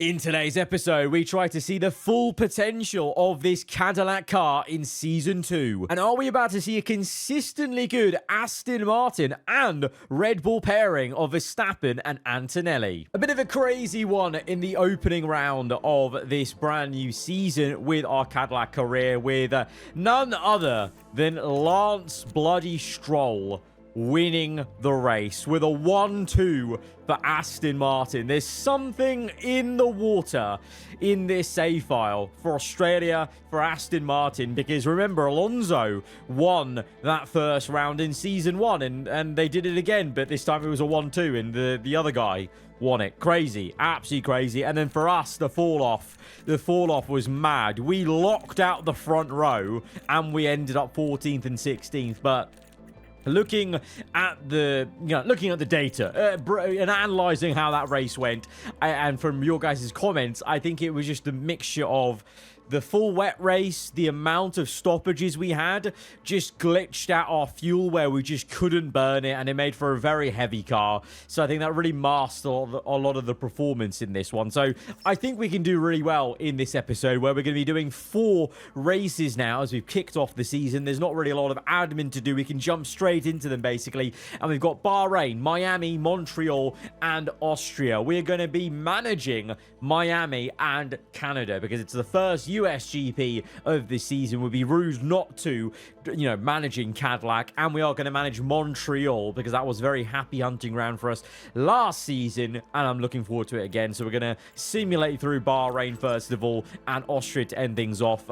In today's episode, we try to see the full potential of this Cadillac car in Season 2. And are we about to see a consistently good Aston Martin and Red Bull pairing of Verstappen and Antonelli? A bit of a crazy one in the opening round of this brand new season with our Cadillac career, with none other than Lance Bloody Stroll winning the race with a 1-2 for Aston Martin. There's something in the water in this save file for Australia, for Aston Martin, because remember, Alonso won that first round in Season 1, and they did it again, but this time it was a 1-2, and the other guy won it. Crazy, absolutely crazy. And then for us, the fall off was mad. We locked out the front row, and we ended up 14th and 16th, but looking at the data and analyzing how that race went, and from your guys' comments, I think it was just a mixture of the full wet race, the amount of stoppages we had just glitched out our fuel where we just couldn't burn it, and it made for a very heavy car. So I think that really masked a lot of the performance in this one. So I think we can do really well in this episode, where we're going to be doing 4 races now as we've kicked off the season. There's not really a lot of admin to do. We can jump straight into them, basically. And we've got Bahrain, Miami, Montreal, and Austria. We're going to be managing Miami and Canada because it's the first USGP of the season. Would be rude not to, managing Cadillac, and we are going to manage Montreal because that was a very happy hunting ground for us last season, and I'm looking forward to it again. So we're going to simulate through Bahrain first of all, and Austria to end things off.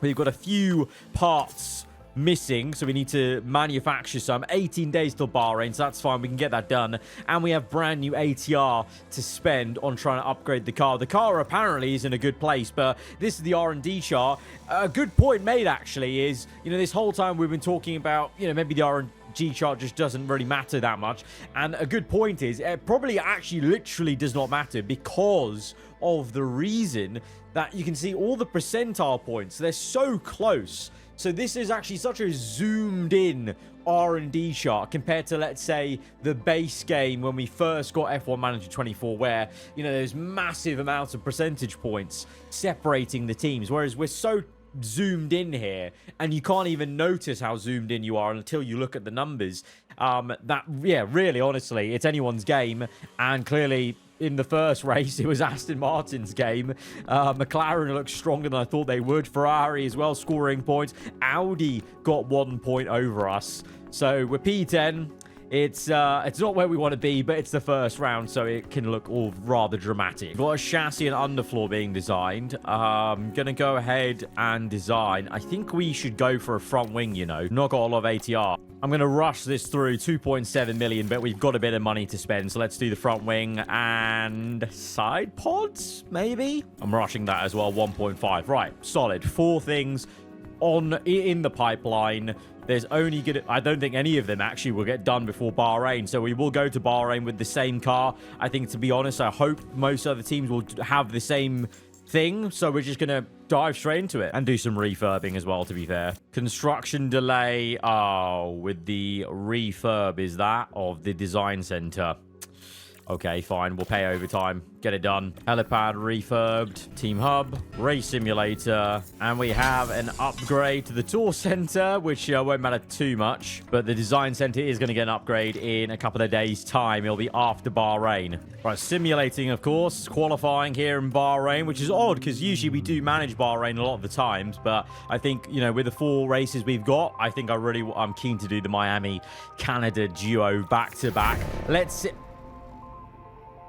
We've got a few parts missing, so we need to manufacture some. 18 days till Bahrain, so that's fine, we can get that done. And we have brand new ATR to spend on trying to upgrade the car. The car apparently is in a good place, but this is the R&D chart. A good point made actually is, this whole time we've been talking about, maybe the R&D chart just doesn't really matter that much, and a good point is it probably actually literally does not matter, because of the reason that you can see all the percentile points, they're so close. So this is actually such a zoomed in R&D chart compared to, let's say, the base game when we first got F1 Manager 24, where, there's massive amounts of percentage points separating the teams, whereas we're so zoomed in here, and you can't even notice how zoomed in you are until you look at the numbers. Really, honestly, it's anyone's game, and clearly in the first race, it was Aston Martin's game. McLaren looked stronger than I thought they would. Ferrari as well, scoring points. Audi got 1 point over us. So we're P10. It's not where we want to be, but it's the first round, so it can look all rather dramatic. We've got a chassis and underfloor being designed. I'm going to go ahead and design. I think we should go for a front wing, Not got a lot of ATR. I'm going to rush this through. 2.7 million, but we've got a bit of money to spend, so let's do the front wing and side pods, maybe? I'm rushing that as well, 1.5. Right, solid. 4 things in the pipeline. There's only I don't think any of them actually will get done before Bahrain, so we will go to Bahrain with the same car. I think, to be honest, I hope most other teams will have the same thing, so we're just gonna dive straight into it and do some refurbing as well, to be fair. Construction delay. With the refurb, is that of the design center? Okay, fine. We'll pay overtime. Get it done. Helipad refurbed. Team hub. Race simulator. And we have an upgrade to the tour center, which won't matter too much. But the design center is going to get an upgrade in a couple of days' time. It'll be after Bahrain. Right, simulating, of course. Qualifying here in Bahrain, which is odd because usually we do manage Bahrain a lot of the times. But I think, with the 4 races we've got, I think I'm keen to do the Miami-Canada duo back-to-back. Let's see.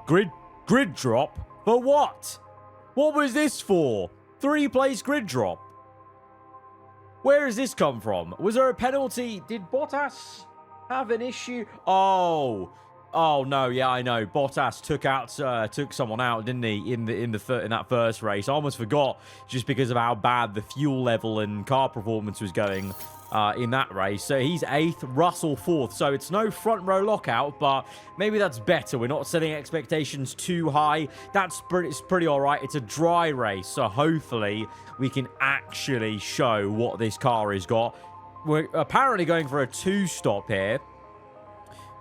Grid drop? For what? What was this for? 3-place grid drop? Where has this come from? Was there a penalty? Did Bottas have an issue? Oh no, yeah, I know. Bottas took someone out, didn't he, in that first race? I almost forgot, just because of how bad the fuel level and car performance was going in that race. So he's 8th, Russell 4th. So it's no front row lockout, but maybe that's better. We're not setting expectations too high. It's pretty all right. It's a dry race, so hopefully we can actually show what this car has got. We're apparently going for a 2-stop here,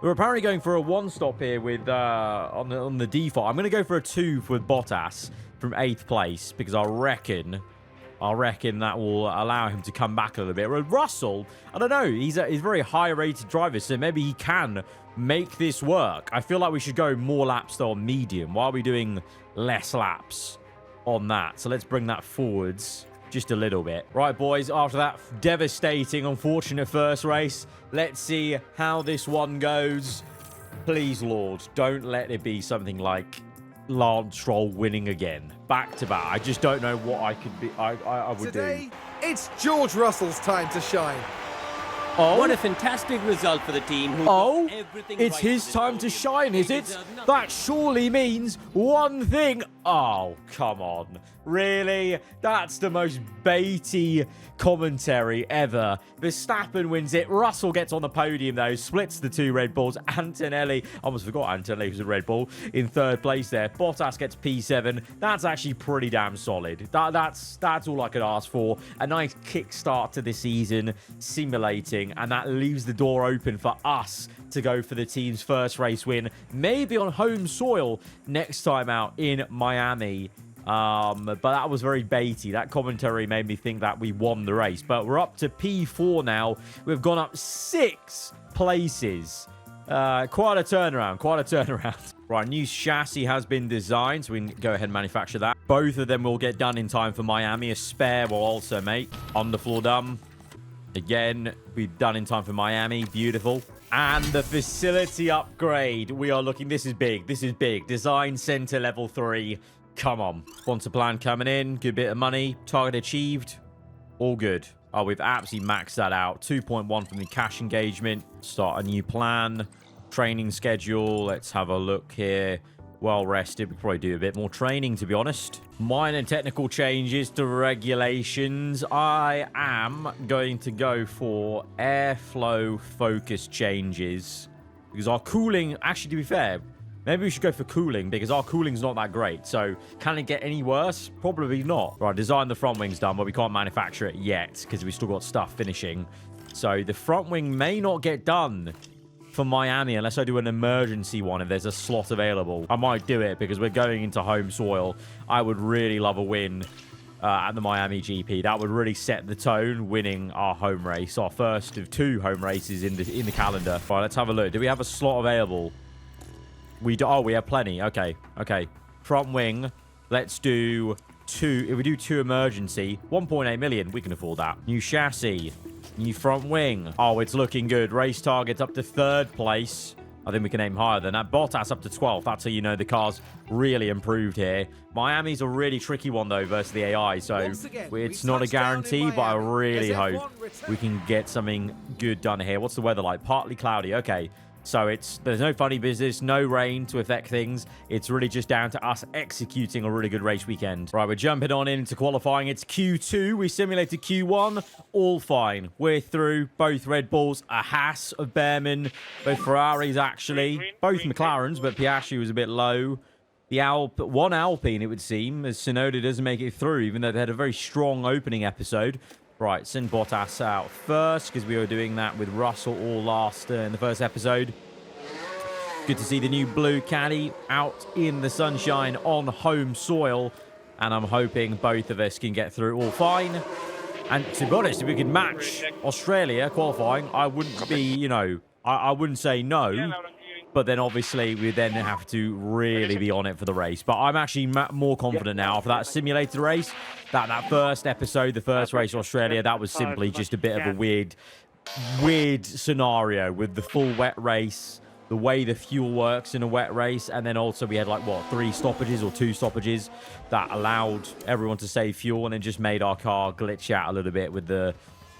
We're apparently going for a 1-stop here with on the default. I'm going to go for a 2 with Bottas from 8th place because I reckon that will allow him to come back a little bit. Russell, I don't know. He's a very high-rated driver, so maybe he can make this work. I feel like we should go more laps, though, on medium. Why are we doing less laps on that? So let's bring that forwards just a little bit. Right, boys, after that devastating, unfortunate first race, let's see how this one goes. Please, Lord, don't let it be something like Lance Stroll winning again. Back to back. I just don't know what I could be. I would Today, it's George Russell's time to shine. Oh, what a fantastic result for the team. It's his time to shine, is it? That surely means one thing. Oh, come on. Really? That's the most baity commentary ever. Verstappen wins it. Russell gets on the podium, though. Splits the 2 Red Bulls. Antonelli, I almost forgot Antonelli was a Red Bull, in 3rd place there. Bottas gets P7. That's actually pretty damn solid. That's all I could ask for. A nice kickstart to the season, simulating, and that leaves the door open for us to go for the team's first race win. Maybe on home soil next time out in Miami. But that was very baity. That commentary made me think that we won the race. But we're up to P4 now. We've gone up 6 places. Quite a turnaround. Right, new chassis has been designed, so we can go ahead and manufacture that. Both of them will get done in time for Miami. A spare will also make. Underfloor done. Again, we've done in time for Miami. Beautiful. And the facility upgrade. We are looking... This is big. Design center level 3. Come on. Sponsor plan coming in. Good bit of money. Target achieved. All good. Oh, we've absolutely maxed that out. 2.1 from the cash engagement. Start a new plan. Training schedule. Let's have a look here. Well rested. We'll probably do a bit more training, to be honest. Minor technical changes to regulations. I am going to go for airflow focus changes. Because our cooling... Actually, to be fair... Maybe we should go for cooling, because our cooling's not that great. So, can it get any worse? Probably not. Right, design the front wing's done, but we can't manufacture it yet, because we've still got stuff finishing. So, the front wing may not get done for Miami, unless I do an emergency one, if there's a slot available. I might do it, because we're going into home soil. I would really love a win at the Miami GP. That would really set the tone, winning our home race. Our first of 2 home races in the calendar. Right, let's have a look. Do we have a slot available? We have plenty. Okay. Front wing. Let's do 2. If we do 2 emergency, 1.8 million. We can afford that. New chassis. New front wing. Oh, it's looking good. Race targets up to 3rd place. I think we can aim higher than that. Bottas up to 12th. That's how you know the car's really improved here. Miami's a really tricky one, though, versus the AI. So it's not a guarantee, but I really hope we can get something good done here. What's the weather like? Partly cloudy. Okay. So there's no funny business, no rain to affect things. It's really just down to us executing a really good race weekend. Right, we're jumping on into qualifying. It's Q2. We simulated Q1. All fine. We're through. Both Red Bulls, a Haas of Behrman. Both Ferraris, actually. Both McLarens, but Piastri was a bit low. The one Alpine, it would seem, as Tsunoda doesn't make it through, even though they had a very strong opening episode. Right, send Bottas out first, because we were doing that with Russell all last in the first episode. Good to see the new blue caddy out in the sunshine on home soil. And I'm hoping both of us can get through all fine. And to be honest, if we could match Australia qualifying, I wouldn't be, I wouldn't say no. But then obviously we then have to really be on it for the race. But I'm actually more confident now for that simulated race. That first episode, the first race Australia, that was simply just a bit of a weird scenario with the full wet race, the way the fuel works in a wet race, and then also we had 3 stoppages or 2 stoppages that allowed everyone to save fuel, and it just made our car glitch out a little bit with the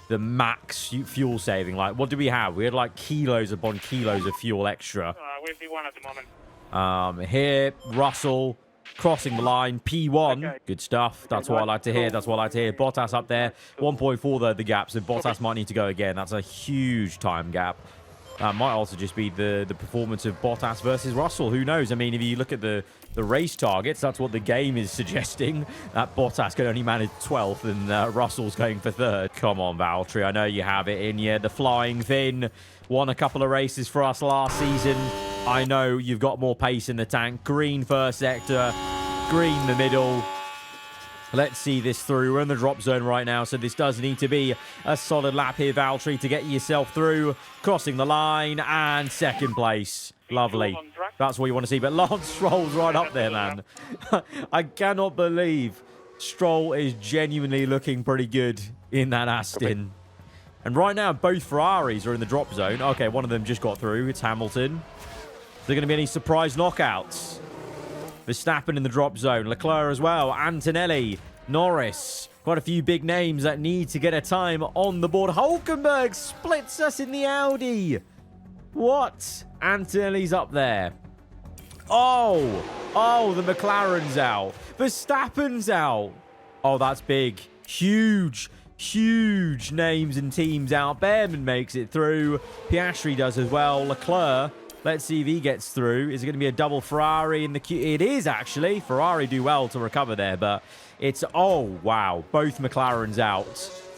max fuel saving. What did we have? We had kilos upon kilos of fuel extra. We're P1 at the moment. Here, Russell crossing the line, P1. Okay. Good stuff. That's what I like to hear. Bottas up there. 1.4 though, the gap, so Bottas might need to go again. That's a huge time gap. That might also just be the performance of Bottas versus Russell. Who knows? I mean, if you look at the race targets, that's what the game is suggesting. That Bottas can only manage 12th and Russell's going for 3rd. Come on, Valtteri. I know you have it in you. The flying Finn won a couple of races for us last season. I know you've got more pace in the tank. Green first sector. Green the middle. Let's see this through. We're in the drop zone right now, so this does need to be a solid lap here, Valtteri, to get yourself through. Crossing the line and 2nd place. Lovely. That's what you want to see. But Lance Stroll's right up there, man. I cannot believe Stroll is genuinely looking pretty good in that Aston. And right now, both Ferraris are in the drop zone. Okay, one of them just got through. It's Hamilton. Is there going to be any surprise knockouts? Verstappen in the drop zone. Leclerc as well. Antonelli. Norris. Quite a few big names that need to get a time on the board. Hulkenberg splits us in the Audi. What? Antonelli's up there. Oh, the McLaren's out. Verstappen's out. Oh, that's big. Huge names and teams out. Behrman makes it through. Piastri does as well. Leclerc. Let's see if he gets through. Is it going to be a double Ferrari in the queue? It is, actually. Ferrari do well to recover there, but it's... Oh, wow. Both McLarens out.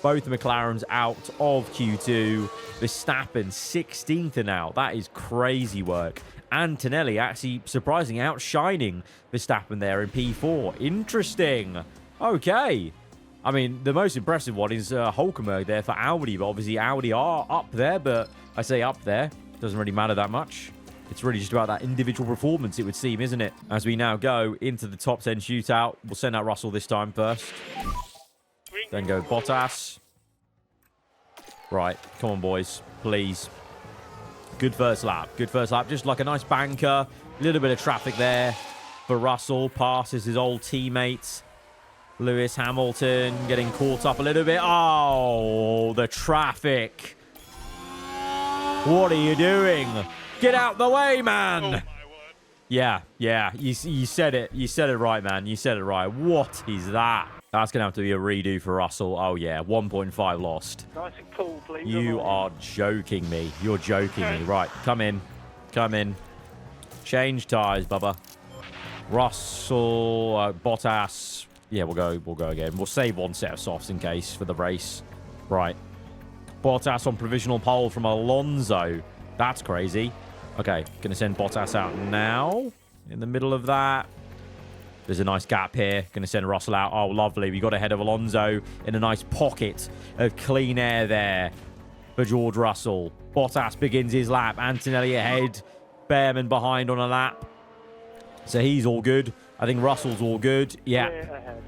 Both McLarens out of Q2. Verstappen, 16th and out. That is crazy work. Antonelli actually surprisingly outshining Verstappen there in P4. Interesting. Okay. I mean, the most impressive one is Hulkenberg there for Audi, but obviously Audi are up there, but I say up there. Doesn't really matter that much. It's really just about that individual performance, it would seem, isn't it? As we now go into the top 10 shootout. We'll send out Russell this time first. Then go Bottas. Right. Come on, boys. Please. Good first lap. Good first lap. Just like a nice banker. A little bit of traffic there for Russell. Passes his old teammates. Lewis Hamilton getting caught up a little bit. Oh, the traffic. What are you doing? Get out the way, man. Oh, my word. Yeah. You said it. You said it right, man. You said it right. What is that? That's going to have to be a redo for Russell. Oh, yeah. 1.5 lost. Nice and cool, please. You are joking me. You're joking me. Right. Come in. Change tyres, Bubba. Russell, Bottas. Yeah, we'll go again. We'll save one set of softs in case for the race. Right. Bottas on provisional pole from Alonso. That's crazy. Okay, going to send Bottas out now. In the middle of that. There's a nice gap here. Going to send Russell out. Oh, lovely. We got ahead of Alonso in a nice pocket of clean air there for George Russell. Bottas begins his lap. Antonelli ahead. Behrman behind on a lap. So he's all good. I think Russell's all good. Yeah.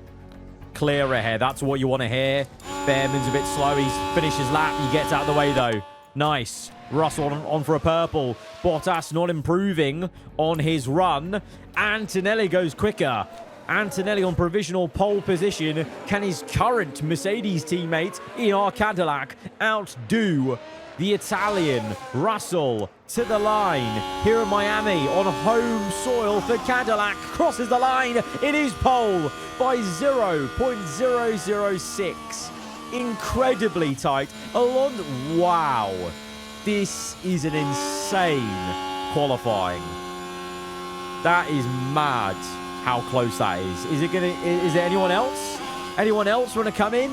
Clear ahead. That's what you want to hear. Behrman's a bit slow. He's finished his lap. He gets out of the way, though. Nice. Russell on for a purple. Bottas not improving on his run. Antonelli goes quicker. Antonelli on provisional pole position. Can his current Mercedes teammate in our Cadillac outdo the Italian Russell to the line here in Miami on home soil for Cadillac? Crosses the line. It is pole by 0.006. Incredibly tight. Wow. This is an insane qualifying. That is mad how close that is. Is there anyone else? Anyone else want to come in?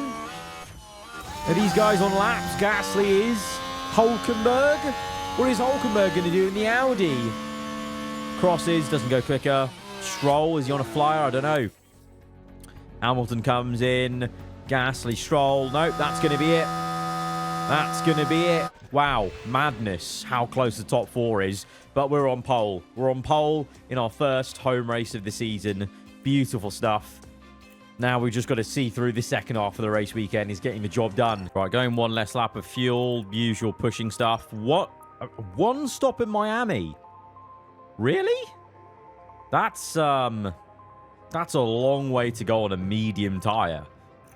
Are these guys on laps? Gasly is. Hulkenberg? What is Hulkenberg going to do in the Audi? Crosses, doesn't go quicker. Stroll, is he on a flyer? I don't know. Hamilton comes in. Gasly, Stroll. Nope, that's going to be it. That's going to be it. Wow, madness how close the top 4 is. But we're on pole. We're on pole in our first home race of the season. Beautiful stuff. Now we've just got to see through the second half of the race weekend is getting the job done. Right, going one less lap of fuel. Usual pushing stuff. What? One stop in Miami? Really? That's a long way to go on a medium tire.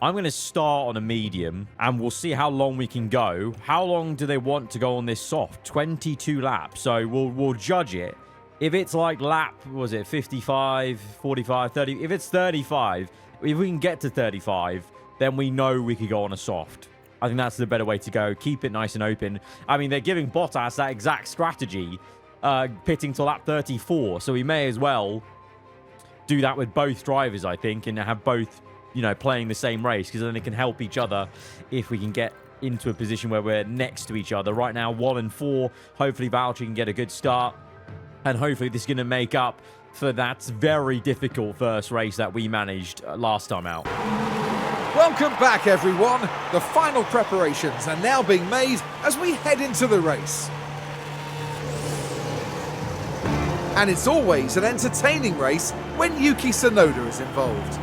I'm going to start on a medium, and we'll see how long we can go. How long do they want to go on this soft? 22 laps. So we'll judge it. If it's like lap, was it 55, 45, 30? If it's 35, if we can get to 35, then we know we could go on a soft. I think that's the better way to go. Keep it nice and open. I mean, they're giving Bottas that exact strategy, pitting to lap 34. So we may as well do that with both drivers, I think, and have both, you know, playing the same race, because then they can help each other if we can get into a position where we're next to each other. Right now, 1 and 4. Hopefully, Valtteri can get a good start, and hopefully this is going to make up for that very difficult first race that we managed last time out. Welcome back, everyone. The final preparations are now being made as we head into the race. And it's always an entertaining race when Yuki Tsunoda is involved.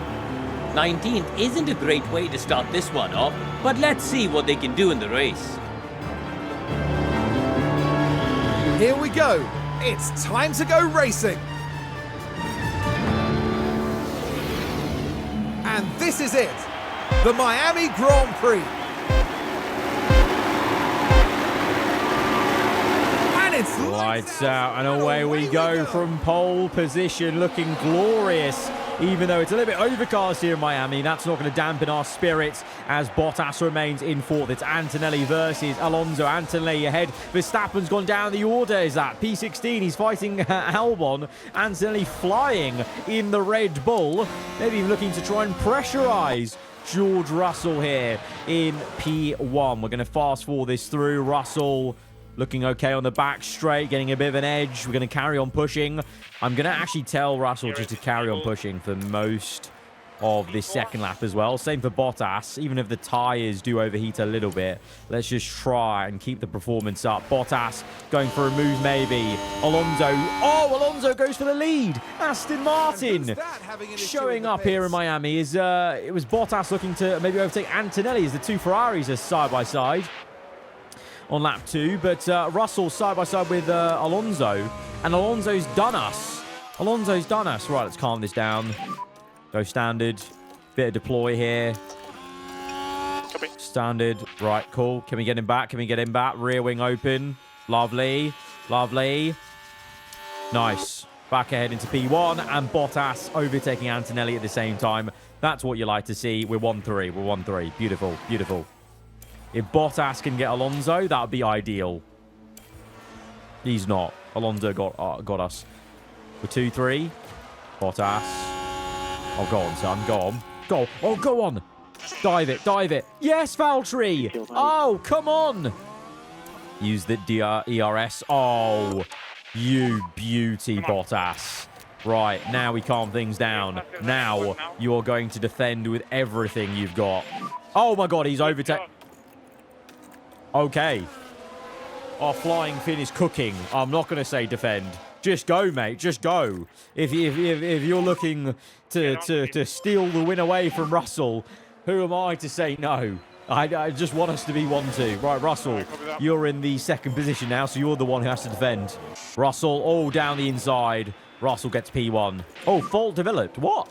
19th isn't a great way to start this one off, but let's see what they can do in the race. Here we go. It's time to go racing. And this is it. The Miami Grand Prix. And it's Lights out, and away we go from pole position, looking glorious. Even though it's a little bit overcast here in Miami, that's not going to dampen our spirits as Bottas remains in fourth. It's Antonelli versus Alonso. Antonelli ahead. Verstappen's gone down the order. Is that P16? He's fighting Albon. Antonelli flying in the Red Bull. Maybe even looking to try and pressurize George Russell here in P1. We're going to fast forward this through. Russell looking okay on the back straight, getting a bit of an edge. We're going to carry on pushing. I'm going to actually tell Russell just to carry on pushing for most of this second lap as well. Same for Bottas. Even if the tyres do overheat a little bit, let's just try and keep the performance up. Bottas going for a move maybe. Alonso. Oh, Alonso goes for the lead. Aston Martin showing up here in Miami. It was Bottas looking to maybe overtake Antonelli as the two Ferraris are side by side on lap 2, but Russell side by side with Alonso, and Alonso's done us. Alonso's done us. Right, let's calm this down. Go standard. Bit of deploy here. Copy. Standard. Right, cool. Can we get him back? Can we get him back? Rear wing open. Lovely. Lovely. Nice. Back ahead into P1, and Bottas overtaking Antonelli at the same time. That's what you like to see. We're 1-3. We're 1-3. Beautiful. Beautiful. If Bottas can get Alonso, that would be ideal. He's not. Alonso got us. We're 2-3. Bottas. Oh, go on, son. Go on. Go. Oh, go on. Dive it. Dive it. Yes, Valtteri. Oh, come on. Use the ERS. Oh, you beauty, Bottas. Right, now we calm things down. Now you are going to defend with everything you've got. Oh, my God. He's overtaken. Okay. Our flying fin is cooking. I'm not going to say defend. Just go, mate. Just go. If you're looking to steal the win away from Russell, who am I to say no? I just want us to be 1-2. Right, Russell, you're in the second position now, so you're the one who has to defend. Russell, all down the inside. Russell gets P1. Oh, fault developed. What?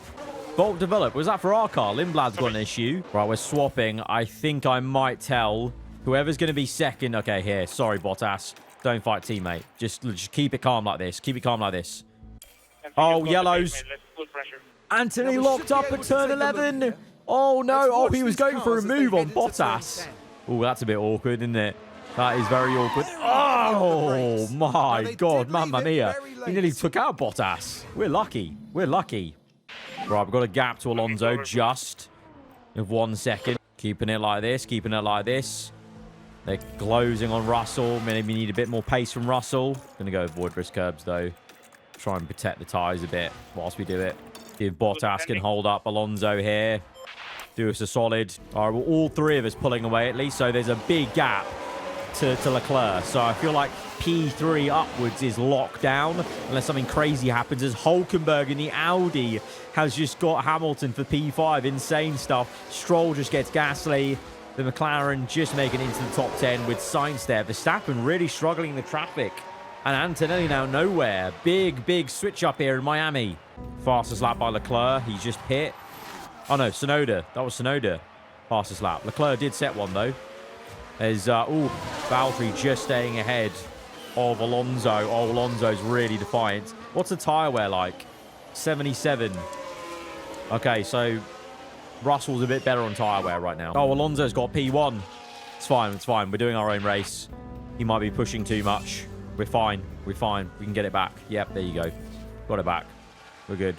Fault developed. Was that for our car? Lindblad's got an issue. Right, we're swapping. I think I might tell whoever's going to be second. Okay, here. Sorry, Bottas. Don't fight, teammate. Just keep it calm like this. Keep it calm like this. Oh, yellows. Anthony locked up at turn 11. Oh, no. Oh, he was going for a move on Bottas. Oh, that's a bit awkward, isn't it? That is very awkward. Oh, my God. Mamma mia. He nearly took out Bottas. We're lucky. We're lucky. Right, we've got a gap to Alonso just of 1 second. Keeping it like this. Keeping it like this. They're closing on Russell. Maybe need a bit more pace from Russell. Going to go avoid risk curbs, though. Try and protect the tyres a bit whilst we do it. If Bottas can hold up Alonso here. Do us a solid. All right, well, all three of us pulling away at least. So there's a big gap to Leclerc. So I feel like P3 upwards is locked down unless something crazy happens, as Hulkenberg in the Audi has just got Hamilton for P5. Insane stuff. Stroll just gets Gasly. The McLaren just making it into the top 10 with Sainz there. Verstappen really struggling in the traffic. And Antonelli now nowhere. Big switch up here in Miami. Fastest lap by Leclerc. He's just hit. Oh, no, Tsunoda. That was Tsunoda. Fastest lap. Leclerc did set one, though. There's, Valtteri just staying ahead of Alonso. Oh, Alonso's really defiant. What's the tyre wear like? 77. Okay, so Russell's a bit better on tyre wear right now. Oh, Alonso's got P1. It's fine. It's fine. We're doing our own race. He might be pushing too much. We're fine. We're fine. We can get it back. Yep, there you go. Got it back. We're good.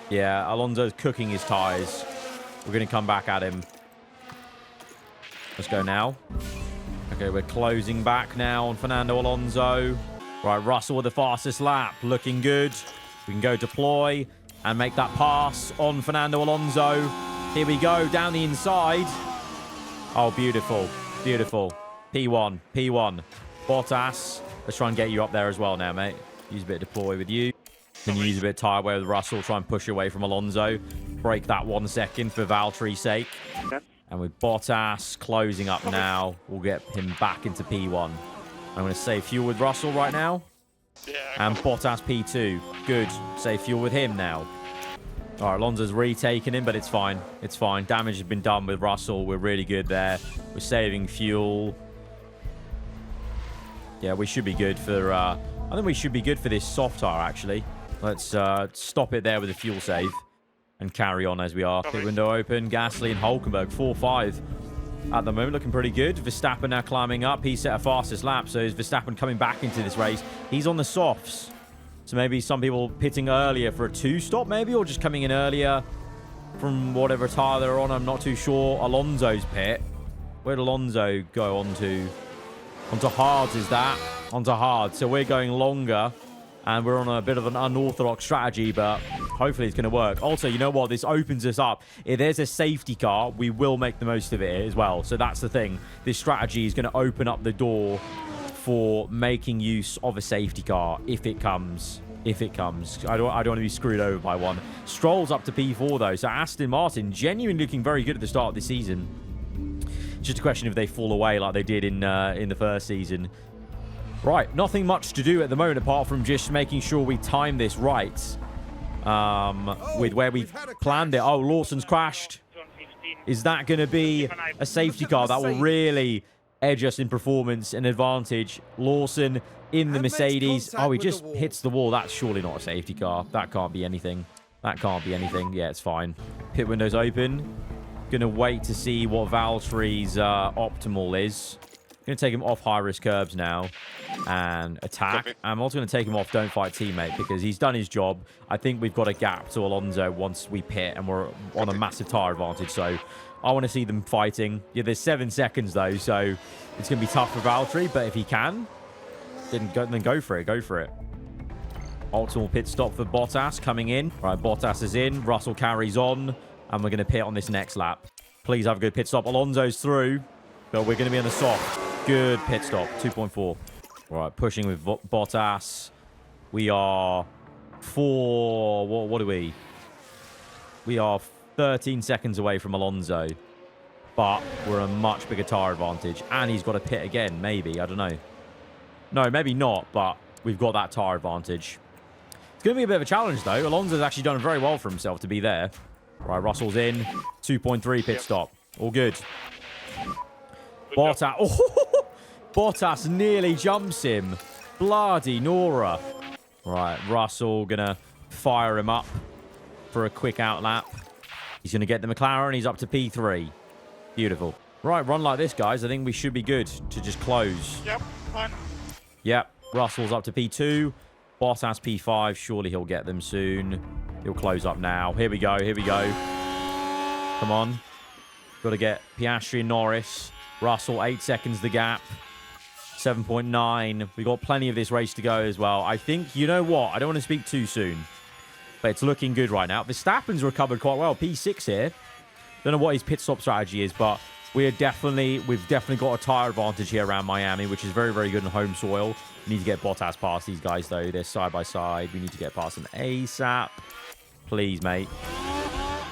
Yeah, Alonso's cooking his tyres. We're going to come back at him. Let's go now. Okay, we're closing back now on Fernando Alonso. Right, Russell with the fastest lap. Looking good. We can go deploy and make that pass on Fernando Alonso. Here we go, down the inside. Oh, beautiful. Beautiful. P1. P1. Bottas. Let's try and get you up there as well now, mate. Use a bit of deploy with you. Can you use a bit of tire wear with Russell. Try and push away from Alonso. Break that 1 second for Valtteri's sake. Yeah. And with Bottas closing up now, we'll get him back into P1. I'm going to save fuel with Russell right now. Yeah. And Bottas P2. Good. Save fuel with him now. All right, Alonso's retaken him, but it's fine. It's fine. Damage has been done with Russell. We're really good there. We're saving fuel. Yeah, we should be good for... I think we should be good for this soft tire, actually. Let's stop it there with a fuel save and carry on as we are. Pit window open. Gasly and Hulkenberg, 4-5. At the moment, looking pretty good. Verstappen now climbing up. He set a fastest lap, so is Verstappen coming back into this race. He's on the softs. So maybe some people pitting earlier for a 2-stop, maybe, or just coming in earlier from whatever tire they're on. I'm not too sure. Alonso's pit. Where'd Alonso go onto? Onto hards, is that? Onto hard. So we're going longer, and we're on a bit of an unorthodox strategy, but hopefully it's going to work. Also, you know what? This opens us up. If there's a safety car, we will make the most of it as well. So that's the thing. This strategy is going to open up the door for making use of a safety car if it comes. If it comes. I don't want to be screwed over by one. Stroll's up to P4, though. So Aston Martin genuinely looking very good at the start of the season. Just a question if they fall away like they did in the first season. Right, nothing much to do at the moment apart from just making sure we time this right with where we've planned it. Oh, Lawson's crashed. Is that going to be a safety car that will really edge us in performance and advantage? Lawson in the Mercedes. Oh, he just hits the wall. That's surely not a safety car. That can't be anything. That can't be anything. Yeah, it's fine. Pit window's open. Gonna wait to see what Valtteri's optimal is. Gonna take him off high-risk curbs now and attack. Copy. I'm also gonna take him off don't fight teammate because he's done his job. I think we've got a gap to Alonso once we pit and we're on a massive tire advantage. So I want to see them fighting. Yeah, there's 7 seconds though, so it's gonna be tough for Valtteri. But if he can, then go for it. Go for it. Optimal pit stop for Bottas coming in. All right, Bottas is in. Russell carries on. And we're going to pit on this next lap. Please have a good pit stop. Alonso's through. But we're going to be on the soft. Good pit stop. 2.4. All right, pushing with Bottas. We are what are we? We are 13 seconds away from Alonso. But we're a much bigger tire advantage. And he's got a pit again, maybe. I don't know. No, maybe not. But we've got that tire advantage. It's going to be a bit of a challenge, though. Alonso's actually done very well for himself to be there. Right, Russell's in. 2.3 pit stop. All good. Bottas. Oh, Bottas nearly jumps him. Bloody Nora. Right, Russell gonna fire him up for a quick out lap. He's gonna get the McLaren. He's up to P3. Beautiful. Right, run like this, guys. I think we should be good to just close. Yep, fine. Yep, Russell's up to P2. Bottas P5. Surely he'll get them soon. He'll close up now. Here we go. Here we go. Come on. Got to get Piastri and Norris. Russell, 8 seconds the gap. 7.9. We got plenty of this race to go as well. I think, you know what? I don't want to speak too soon. But it's looking good right now. Verstappen's recovered quite well. P6 here. Don't know what his pit stop strategy is, but we've definitely got a tire advantage here around Miami, which is very, very good on home soil. We need to get Bottas past these guys, though. They're side by side. We need to get past them ASAP. Please, mate.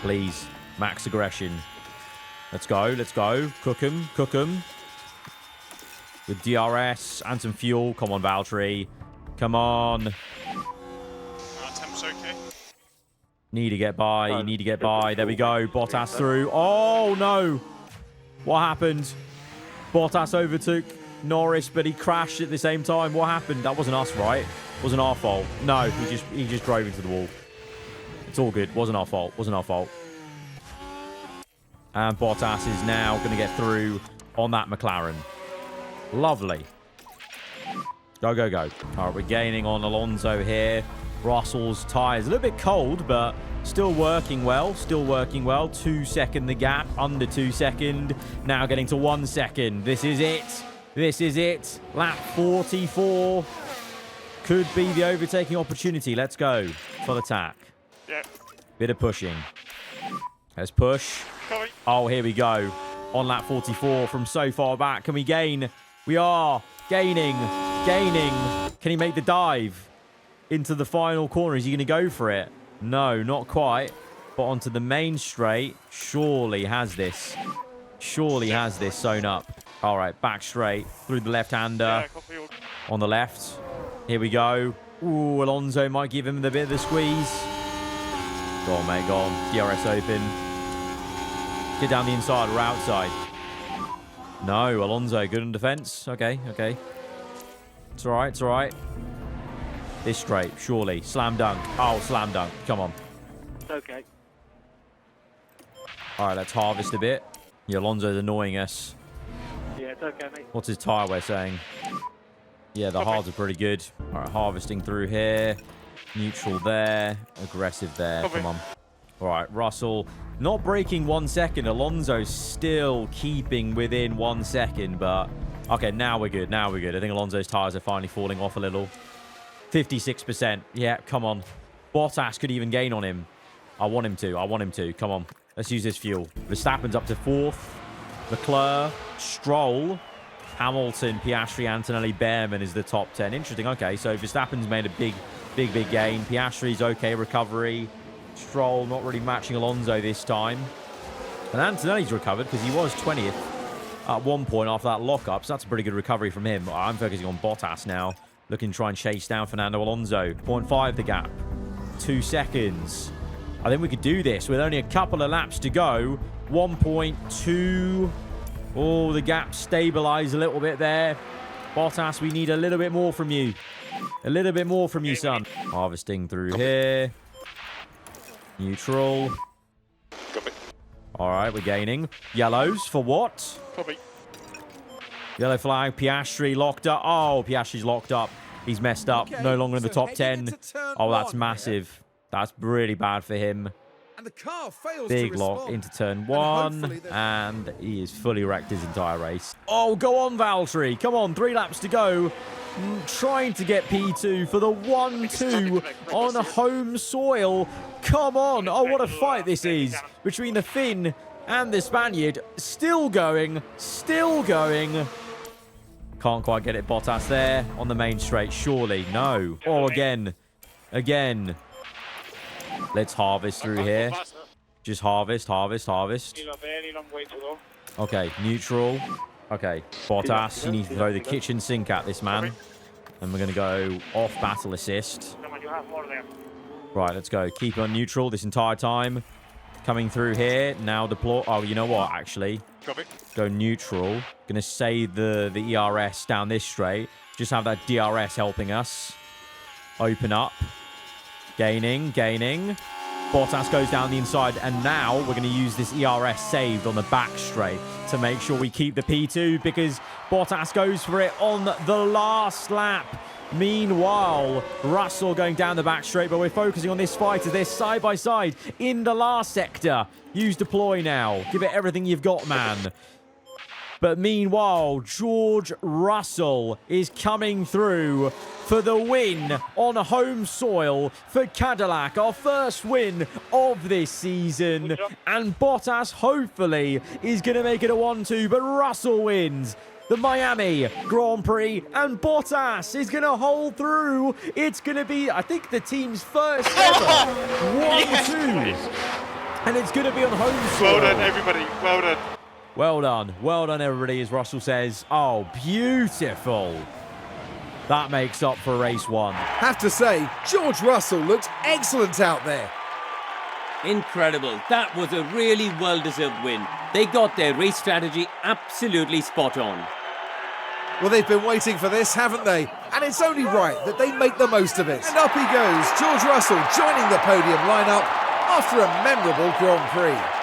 Please. Max aggression. Let's go. Let's go. Cook him. Cook him. With DRS and some fuel. Come on, Valtteri. Come on. Temp's okay. Need to get by. Need to get by. There we go. Bottas through. Oh, no. What happened? Bottas overtook Norris, but he crashed at the same time. What happened? That wasn't us, right? Wasn't our fault. No, he just drove into the wall. It's all good. Wasn't our fault. Wasn't our fault. And Bottas is now going to get through on that McLaren. Lovely. Go, go, go. All right, we're gaining on Alonso here. Russell's tyres a little bit cold, but still working well. Still working well. 2 second the gap. Under 2 second. Now getting to 1 second. This is it. This is it. Lap 44. Could be the overtaking opportunity. Let's go. Full attack. Yeah. Bit of pushing. Let's push. Coming. Oh, here we go. On lap 44 from so far back. Can we gain? We are gaining. Gaining. Can he make the dive into the final corner? Is he going to go for it? No, not quite. But onto the main straight. Surely has this. Surely has this sewn up. All right, back straight. Through the left-hander. Yeah, copy all. On the left. Here we go. Ooh, Alonso might give him the bit of the squeeze. Go on, mate. Go on. DRS open. Get down the inside or outside. No, Alonso. Good in defense. Okay, okay. It's all right. It's all right. This straight. Surely. Slam dunk. Oh, slam dunk. Come on. Okay. All right, let's harvest a bit. Yeah, Alonso's annoying us. Yeah, it's okay, mate. What's his tyre wear saying? Yeah, the hards are pretty good. All right, harvesting through here. Neutral there. Aggressive there. Copy. Come on. All right, Russell not breaking 1 second. Alonso still keeping within 1 second, but okay, now we're good. Now we're good. I think Alonso's tyres are finally falling off a little. 56%. Yeah, come on. Bottas could even gain on him. I want him to. I want him to. Come on. Let's use this fuel. Verstappen's up to 4th. Leclerc, Stroll, Hamilton, Piastri, Antonelli, Behrman is the top 10. Interesting. Okay, so Verstappen's made a big gain. Piastri's okay recovery. Stroll not really matching Alonso this time. And Antonelli's recovered because he was 20th at one point after that lockup. So that's a pretty good recovery from him. I'm focusing on Bottas now. Looking to try and chase down Fernando Alonso. 0.5 the gap. 2 seconds. I think we could do this with only a couple of laps to go. 1.2. Oh, the gap stabilized a little bit there. Bottas, we need a little bit more from you. A little bit more from you, son. Harvesting through here. Neutral. Copy. All right, we're gaining. Yellows for what? Copy. Yellow flag. Piastri locked up. Oh, Piastri's locked up. He's messed up. Okay, No longer in the so top heading 10. into turn Oh, that's 1 here. massive. That's really bad for him. And the car fails Big to lock respond. into turn And 1. hopefully there's- And he is fully wrecked his entire race. Oh, go on, Valtteri. Come on, 3 laps to go. Trying to get P2 for the 1-2 on home soil. Come on. Oh, what a fight this is between the Finn and the Spaniard. Still going. Still going. Can't quite get it. Bottas there on the main straight. Surely. No. Oh, again. Again. Let's harvest through here. Just harvest, harvest, harvest. Still a very long way to go. Okay, neutral. Okay, Bottas, you need to throw the kitchen sink at this man. And we're going to go off battle assist. Come on, you have more there. Right, let's go. Keep on neutral this entire time. Coming through here. Now deploy. Oh, you know what, actually? Copy. Go neutral. Going to save the ERS down this straight. Just have that DRS helping us. Open up. Gaining, gaining. Bottas goes down the inside, and now we're going to use this ERS saved on the back straight to make sure we keep the P2 because Bottas goes for it on the last lap. Meanwhile, Russell going down the back straight, but we're focusing on this fight as they're side by side in the last sector. Use deploy now. Give it everything you've got, man. But meanwhile, George Russell is coming through for the win on home soil for Cadillac. Our first win of this season. And Bottas, hopefully, is going to make it a 1-2. But Russell wins the Miami Grand Prix. And Bottas is going to hold through. It's going to be, I think, the team's first ever 1-2. And it's going to be on home soil. Well done, everybody. Well done. Well done. Well done, everybody, as Russell says. Oh, beautiful. That makes up for race 1. Have to say, George Russell looked excellent out there. Incredible. That was a really well-deserved win. They got their race strategy absolutely spot on. Well, they've been waiting for this, haven't they? And it's only right that they make the most of it. And up he goes, George Russell joining the podium lineup after a memorable Grand Prix.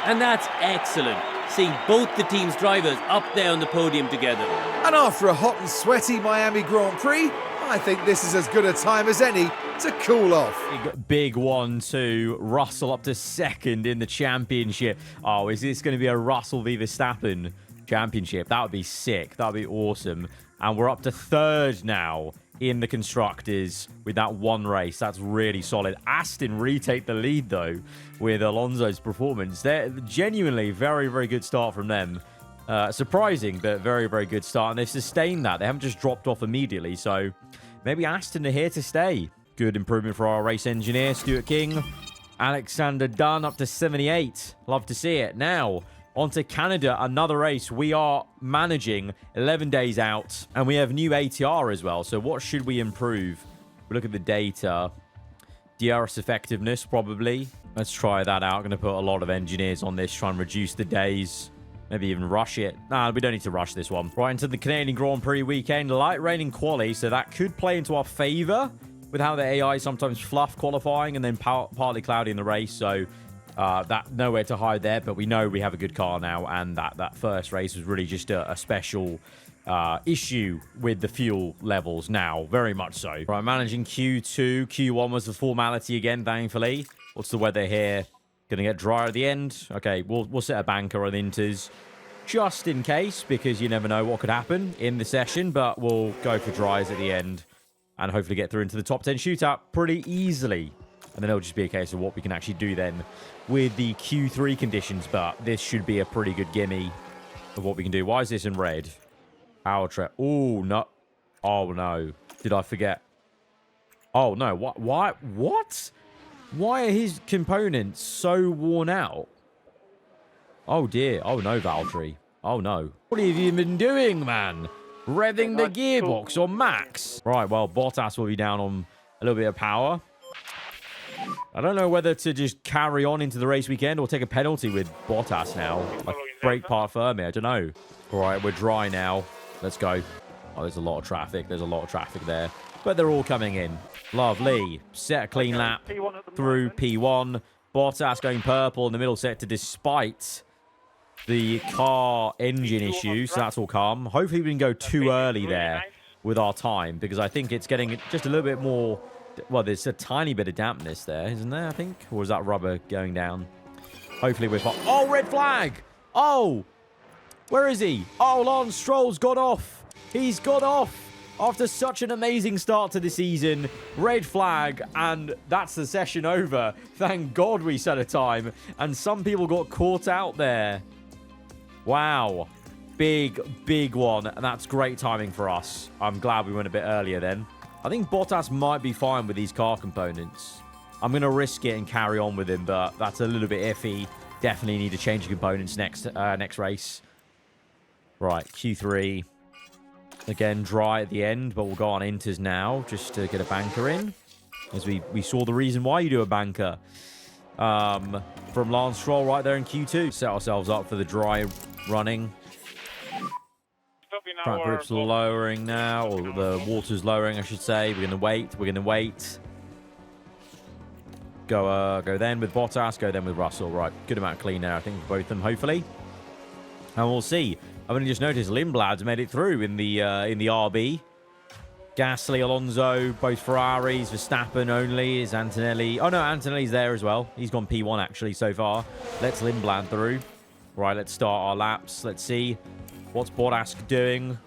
And that's excellent. seeing both the team's drivers up there on the podium together. And after a hot and sweaty Miami Grand Prix, I think this is as good a time as any to cool off. Big 1-2. Russell up to second in the championship. Oh, is this going to be a Russell v Verstappen championship? That would be sick. That would be awesome. And we're up to third now in the constructors with that one race. That's really solid. Aston retake the lead, though, with Alonso's performance. They're genuinely very, very good start from them. Surprising, but very, very good start. And they've sustained that. They haven't just dropped off immediately. So maybe Aston are here to stay. Good improvement for our race engineer, Stuart King. Alexander Dunn up to 78. Love to see it. Now, on to Canada, another race. We are managing 11 days out, and we have new ATR as well. So what should we improve? We look at the data. DRS effectiveness, probably. Let's try that out. I'm going to put a lot of engineers on this, try and reduce the days. Maybe even rush it. Nah, we don't need to rush this one. Right into the Canadian Grand Prix weekend. Light rain in quali, so that could play into our favor with how the AI sometimes fluff qualifying and then partly cloudy in the race. So that nowhere to hide there, but we know we have a good car now, and that first race was really just a special issue with the fuel levels now, very much so. Right, managing Q2. Q1 was a formality again, thankfully. What's the weather here? Gonna get drier at the end. Okay, we'll set a banker on Inters just in case, because you never know what could happen in the session, but we'll go for dries at the end and hopefully get through into the top 10 shootout pretty easily. And then it'll just be a case of what we can actually do then with the Q3 conditions. But this should be a pretty good gimme of what we can do. Why is this in red? Power trap. Oh, no. Oh, no. Did I forget? Oh, no. What? What? Why are his components so worn out? Oh, dear. Oh, no, Valtteri. Oh, no. What have you been doing, man? Revving the gearbox on max. Right, well, Bottas will be down on a little bit of power. I don't know whether to just carry on into the race weekend or take a penalty with Bottas now. Like, brake part firmly. I don't know. All right, we're dry now. Let's go. Oh, there's a lot of traffic. There's a lot of traffic there. But they're all coming in. Lovely. Set a clean lap through P1. Bottas going purple in the middle sector despite the car engine issue. So that's all calm. Hopefully we can go too early there with our time, because I think it's getting just a little bit more... Well, there's a tiny bit of dampness there, isn't there, I think? Or is that rubber going down? Hopefully we're fine. Oh, red flag! Oh! Where is he? Oh, Lance Stroll's got off. He's got off after such an amazing start to the season. Red flag, and that's the session over. Thank God we set a time. And some people got caught out there. Wow. Big, big one. And that's great timing for us. I'm glad we went a bit earlier then. I think Bottas might be fine with these car components. I'm going to risk it and carry on with him, but that's a little bit iffy. Definitely need to change the components next race. Right, Q3. Again, dry at the end, but we'll go on Inters now just to get a banker in. As we saw the reason why you do a banker from Lance Stroll right there in Q2. Set ourselves up for the dry running. Front grip's lowering now, or the water's lowering, I should say. We're going to wait. We're going to wait. Go then with Bottas. Go then with Russell. Right, good amount of clean air, I think, for both of them, hopefully. And we'll see. I've only just noticed Lindblad's made it through in the RB. Gasly, Alonso, both Ferraris. Verstappen only is Antonelli. Oh, no, Antonelli's there as well. He's gone P1, actually, so far. Let's Lindblad through. Right, let's start our laps. Let's see. What's Bottas doing?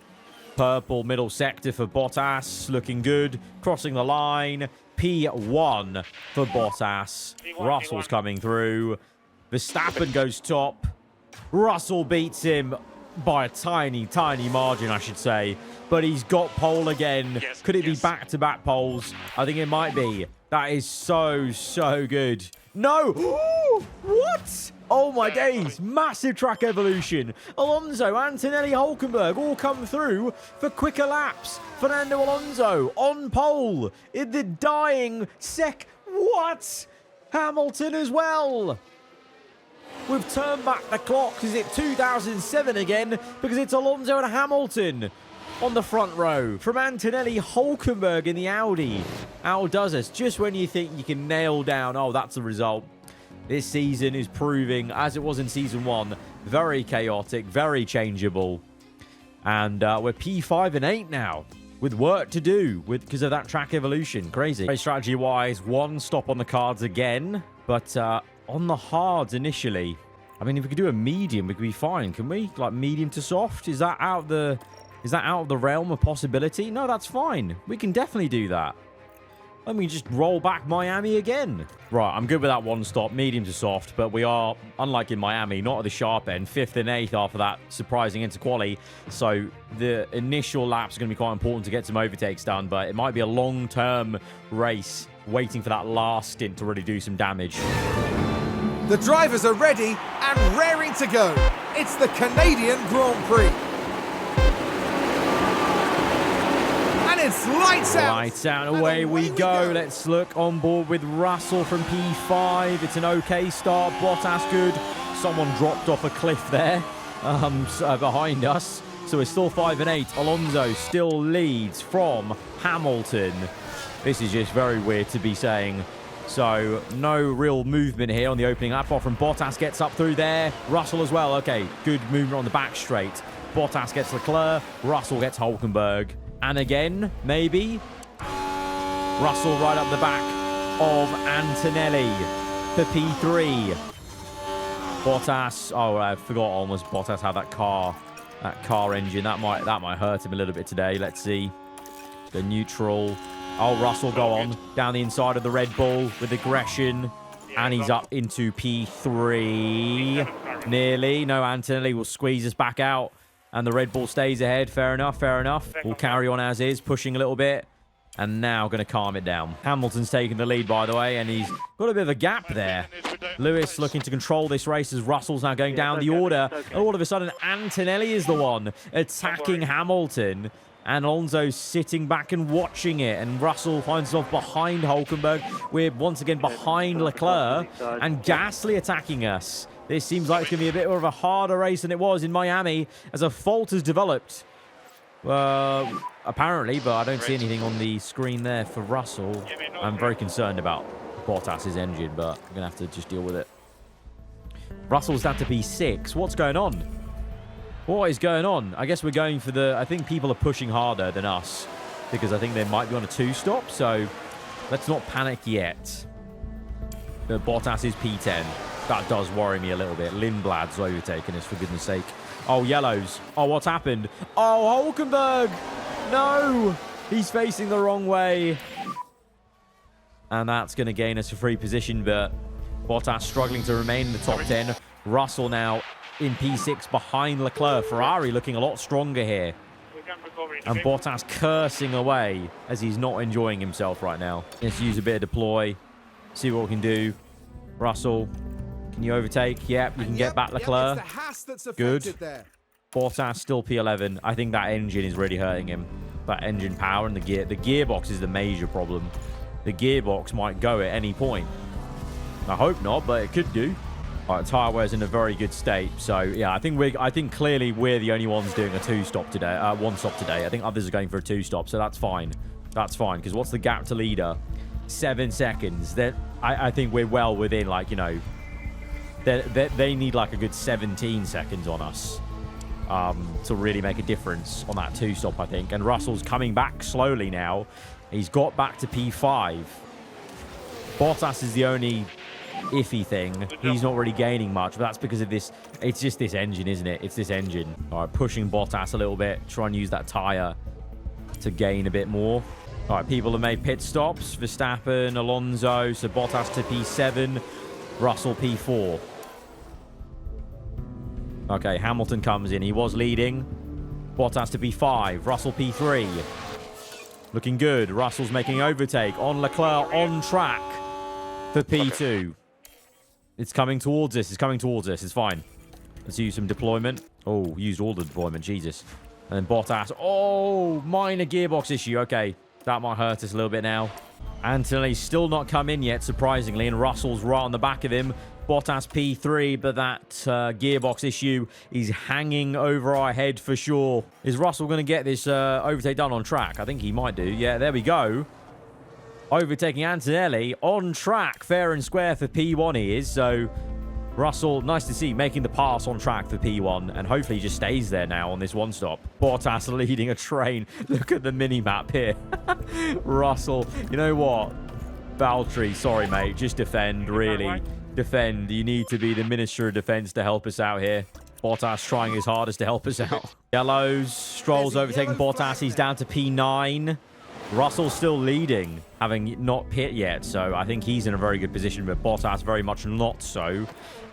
Purple middle sector for Bottas. Looking good. Crossing the line. P1 for Bottas. Russell's coming through. Verstappen goes top. Russell beats him by a tiny, tiny margin, I should say. But he's got pole again. Could it be back-to-back poles? I think it might be. That is so, so good. No! What? Oh my days. Massive track evolution. Alonso, Antonelli, Hulkenberg all come through for quicker laps. Fernando Alonso on pole in the dying sec. What? Hamilton as well. We've turned back the clock. Is it 2007 again? Because it's Alonso and Hamilton on the front row. From Antonelli, Hulkenberg in the Audi. Outdoes us just when you think you can nail down, oh, that's the result. This season is proving, as it was in Season 1, very chaotic, very changeable. And we're P5 and 8 now, with work to do because of that track evolution. Crazy. Strategy-wise, one stop on the cards again, but on the hards initially. I mean, if we could do a medium, we could be fine, can we? Like medium to soft? Is that out of the realm of possibility? No, that's fine. We can definitely do that. Let me just roll back Miami again. Right, I'm good with that one stop, medium to soft, but we are, unlike in Miami, not at the sharp end, 5th and 8th after that surprising into quali. So the initial laps are going to be quite important to get some overtakes done, but it might be a long-term race waiting for that last stint to really do some damage. The drivers are ready and raring to go. It's the Canadian Grand Prix. And it's lights out. Lights out, away we go. Let's look on board with Russell from P5. It's an okay start. Bottas good. Someone dropped off a cliff there behind us. So we're still 5 and 8. Alonso still leads from Hamilton. This is just very weird to be saying. So no real movement here on the opening lap. Off from Bottas gets up through there. Russell as well. Okay, good movement on the back straight. Bottas gets Leclerc. Russell gets Hulkenberg. And again, maybe. Russell right up the back of Antonelli for P3. Bottas. Oh, I forgot almost Bottas had that car engine. That might hurt him a little bit today. Let's see. Go neutral. Oh, Russell go on down the inside of the Red Bull with aggression. And he's up into P3. Nearly. No, Antonelli will squeeze us back out. And the Red Bull stays ahead. Fair enough, fair enough. We'll carry on as is, pushing a little bit. And now going to calm it down. Hamilton's taking the lead, by the way, and he's got a bit of a gap there. Lewis looking to control this race as Russell's now going down the order. All of a sudden, Antonelli is the one attacking Hamilton. And Alonso's sitting back and watching it. And Russell finds himself behind Hulkenberg. We're once again behind Leclerc. And Gasly attacking us. This seems like it's going to be a bit of a harder race than it was in Miami as a fault has developed. Apparently, but I don't see anything on the screen there for Russell. I'm very concerned about Bottas's engine, but I'm going to have to just deal with it. Russell's down to P6. What's going on? What is going on? I guess we're going for the... I think people are pushing harder than us because I think they might be on a 2-stop, so let's not panic yet. But Bottas is P10. That does worry me a little bit. Lindblad's overtaken us, for goodness sake. Oh, yellows. Oh, what's happened? Oh, Hulkenberg! No! He's facing the wrong way. And that's going to gain us a free position, but Bottas struggling to remain in the top 10. Russell now in P6 behind Leclerc. Ferrari looking a lot stronger here. And Bottas cursing away as he's not enjoying himself right now. Let's use a bit of deploy. See what we can do. Russell, can you overtake? Yep, you can get back Leclerc. Good. Bottas still P11. I think that engine is really hurting him. That engine power and the gear. The gearbox is the major problem. The gearbox might go at any point. I hope not, but it could do. All right, tyre wear's in a very good state. So yeah, I think clearly we're the only ones doing a 2-stop today. 1-stop today. I think others are going for a 2-stop, so that's fine. That's fine, because what's the gap to leader? 7 seconds. I think we're well within, like, you know, they need like a good 17 seconds on us to really make a difference on that 2-stop, I think. And Russell's coming back slowly now. He's got back to P5. Bottas is the only iffy thing. He's not really gaining much, but that's because of this. It's just this engine, isn't it? It's this engine. All right, pushing Bottas a little bit. Try and use that tyre to gain a bit more. All right, people have made pit stops. Verstappen, Alonso, so Bottas to P7. Russell P4. Okay, Hamilton comes in. He was leading. Bottas to P5. Russell P3. Looking good. Russell's making overtake on Leclerc on track for P2. It's coming towards us. It's coming towards us. It's fine. Let's use some deployment. Oh, used all the deployment. Jesus. And then Bottas. Oh, minor gearbox issue. Okay, that might hurt us a little bit now. Antonelli's still not come in yet, surprisingly, and Russell's right on the back of him. Bottas P3, but that gearbox issue is hanging over our head for sure. Is Russell going to get this overtake done on track? I think he might do. Yeah, there we go. overtaking Antonelli on track, fair and square for P1 he is. So Russell, nice to see, making the pass on track for P1, and hopefully he just stays there now on this one stop. Bottas leading a train. Look at the mini-map here. Russell, you know what? Valtteri, sorry, mate. Just defend, really. Defend. You need to be the Minister of Defense to help us out here. Bottas trying his hardest to help us out. Yellows. Stroll's overtaking Bottas. He's down to P9. Russell's still leading, having not pit yet, so I think he's in a very good position, but Bottas very much not so.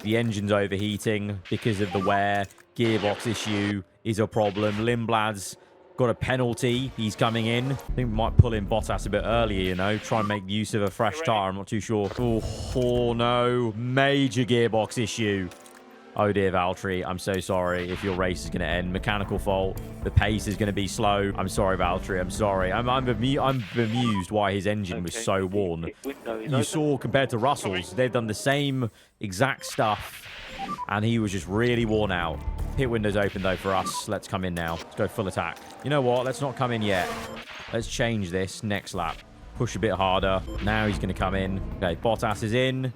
The engine's overheating because of the wear. Gearbox issue is a problem. Lindblad's got a penalty. He's coming in. I think we might pull in Bottas a bit earlier, you know, try and make use of a fresh tire. I'm not too sure. Oh no. Major gearbox issue. Oh dear, Valtteri, I'm so sorry if your race is going to end. Mechanical fault. The pace is going to be slow. I'm sorry, Valtteri. I'm sorry. I'm bemused why his engine was so worn. You saw compared to Russell's, they've done the same exact stuff, and he was just really worn out. Pit window's open, though, for us. Let's come in now. Let's go full attack. You know what? Let's not come in yet. Let's change this next lap. Push a bit harder. Now he's going to come in. Okay, Bottas is in.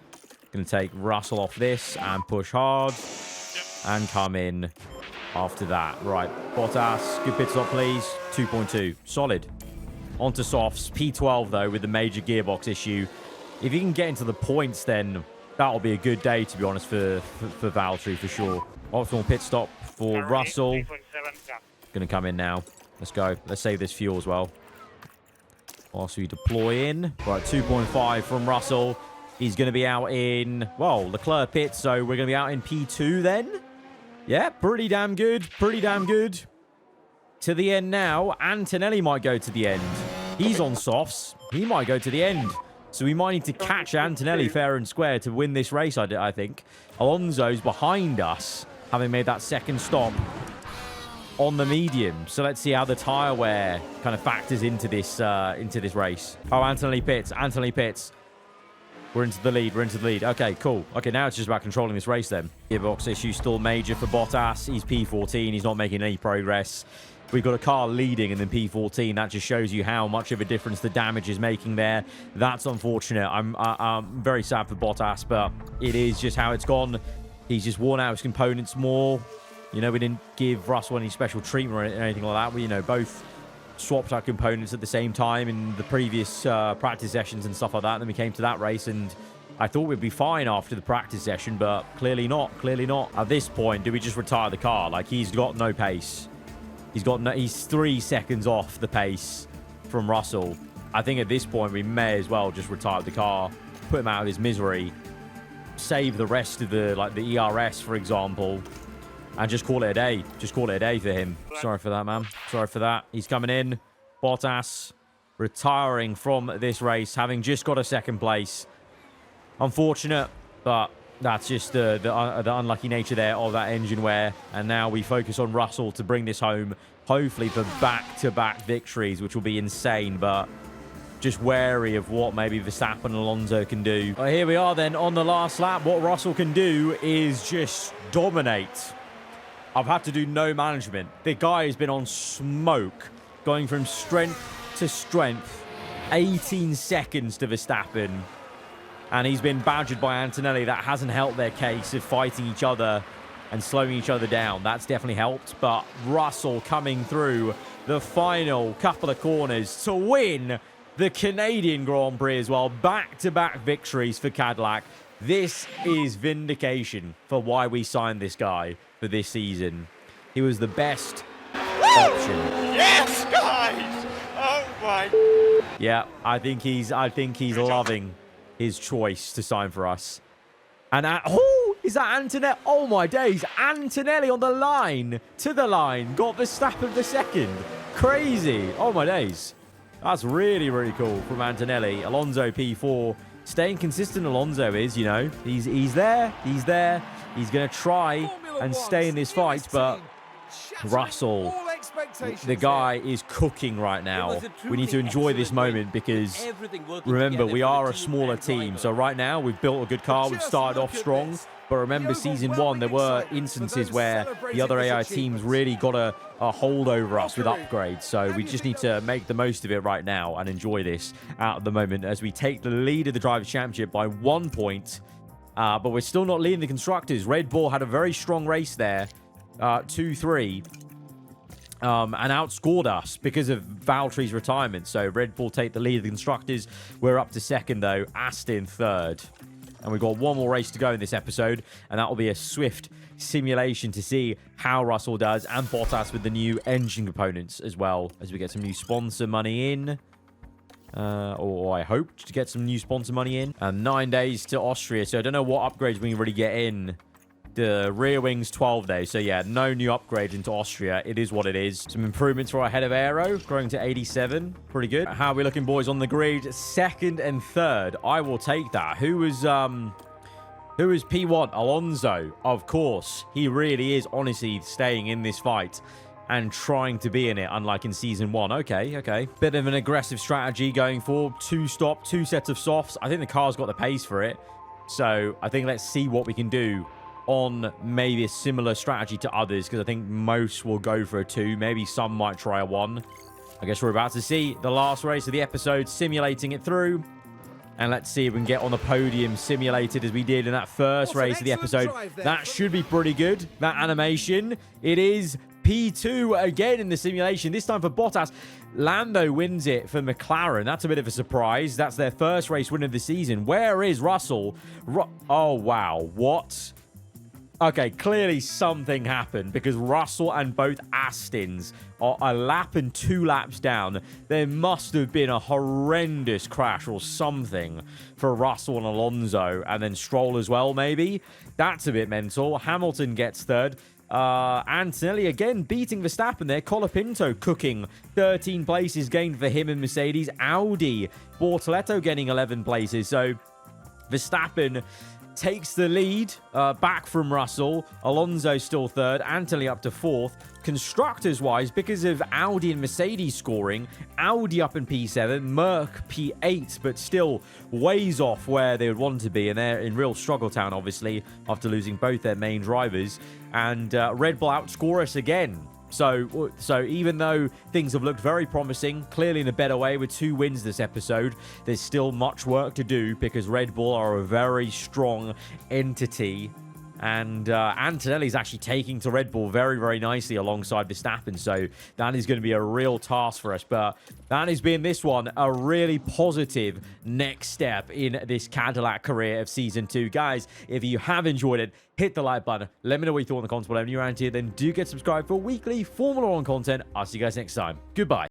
Going to take Russell off this and push hard and come in after that. Right, Bottas, good pit stop, please. 2.2, solid. On to softs. P12, though, with the major gearbox issue. If he can get into the points, then that'll be a good day, to be honest, for Valtteri, for sure. Optimal pit stop for Russell. Going to come in now. Let's go. Let's save this fuel as well. Whilst we deploy in. Right, 2.5 from Russell. He's going to be out in, well, Leclerc pit, so we're going to be out in P2 then. Yeah, pretty damn good. Pretty damn good. To the end now. Antonelli might go to the end. He's on softs. He might go to the end. So we might need to catch Antonelli fair and square to win this race, I think. Alonso's behind us, having made that second stop on the medium. So let's see how the tyre wear kind of factors into this race. Oh, Antonelli pits. Antonelli pits. We're into the lead. We're into the lead. Okay, cool. Okay, now it's just about controlling this race then. Gearbox issue still major for Bottas. He's P14. He's not making any progress. We've got a car leading and then P14. That just shows you how much of a difference the damage is making there. That's unfortunate. I'm very sad for Bottas, but it is just how it's gone. He's just worn out his components more. You know, we didn't give Russell any special treatment or anything like that. We, you know, both swapped our components at the same time in the previous practice sessions and stuff like that. And then we came to that race and I thought we'd be fine after the practice session, but clearly not. Clearly not. At this point, do we just retire the car? Like, he's got no pace. He's 3 seconds off the pace from Russell. I think at this point, we may as well just retire the car, put him out of his misery, save the rest of the ERS, for example, and just call it a day. Just call it a day for him. Sorry for that, man. Sorry for that. He's coming in. Bottas retiring from this race, having just got a second place. Unfortunate, but that's just the unlucky nature there of that engine wear. And now we focus on Russell to bring this home, hopefully for back-to-back victories, which will be insane, but just wary of what maybe Verstappen and Alonso can do. But here we are then on the last lap. What Russell can do is just dominate. I've had to do no management. The guy has been on smoke, going from strength to strength. 18 seconds to Verstappen. And he's been badgered by Antonelli. That hasn't helped their case of fighting each other and slowing each other down. That's definitely helped. But Russell coming through the final couple of corners to win the Canadian Grand Prix as well. Back-to-back victories for Cadillac. This is vindication for why we signed this guy for this season. He was the best option. Yes, guys! Oh my! Yeah, I think he's loving his choice to sign for us. And oh, is that Antonelli? Oh my days! Antonelli on the line, to the line, got Verstappen the second. Crazy! Oh my days! That's really, really cool from Antonelli. Alonso P4. Staying consistent, Alonso is, you know. He's there. He's there. He's going to try and stay in this fight, but Russell the guy is cooking right now. We need to enjoy this moment because, remember, we are a smaller team. So right now, we've built a good car. We've started off strong. But remember, Season 1, there were instances where the other AI teams really got a hold over us with upgrades. So we just need to make the most of it right now and enjoy this out of the moment as we take the lead of the Drivers' Championship by 1 point. But we're still not leading the Constructors. Red Bull had a very strong race there, 2-3, and outscored us because of Valtteri's retirement. So Red Bull take the lead of the Constructors. We're up to second, though. Aston third. And we've got one more race to go in this episode, and that will be a swift simulation to see how Russell does, and Bottas with the new engine components as well, as we get some new sponsor money in. Or I hope to get some new sponsor money in. And 9 days to Austria, so I don't know what upgrades we can really get in. The rear wings, 12 days. So yeah, no new upgrades into Austria. It is what it is. Some improvements for our head of aero, growing to 87. Pretty good. How are we looking, boys, on the grid? Second and third. I will take that. Who is P1? Alonso. Of course. He really is, honestly, staying in this fight and trying to be in it, unlike in Season 1. Okay. Bit of an aggressive strategy going forward. 2 sets of softs. I think the car's got the pace for it. So I think let's see what we can do on maybe a similar strategy to others, because I think most will go for a 2. Maybe some might try a 1. I guess we're about to see the last race of the episode, simulating it through. And let's see if we can get on the podium simulated as we did in that first race of the episode. That should be pretty good, that animation. It is P2 again in the simulation, this time for Bottas. Lando wins it for McLaren. That's a bit of a surprise. That's their first race win of the season. Where is Russell? Oh, wow. What? Okay, clearly something happened because Russell and both Astons are a lap and 2 laps down. There must have been a horrendous crash or something for Russell and Alonso, and then Stroll as well, maybe. That's a bit mental. Hamilton gets third. Antonelli again beating Verstappen there. Colapinto cooking. 13 places gained for him and Mercedes. Audi, Bortoletto getting 11 places. So Verstappen takes the lead back from Russell. Alonso still third. Antonelli up to fourth. Constructors-wise, because of Audi and Mercedes scoring, Audi up in P7, Merc P8, but still ways off where they would want to be, and they're in real struggle town, obviously, after losing both their main drivers. And Red Bull outscore us again. So even though things have looked very promising, clearly in a better way with 2 wins this episode, there's still much work to do because Red Bull are a very strong entity. And Antonelli's actually taking to Red Bull very, very nicely alongside Verstappen. So that is going to be a real task for us. But that has been this one, a really positive next step in this Cadillac career of Season 2. Guys, if you have enjoyed it, hit the like button. Let me know what you thought in the comments below. If you're around here, then do get subscribed for weekly Formula 1 content. I'll see you guys next time. Goodbye.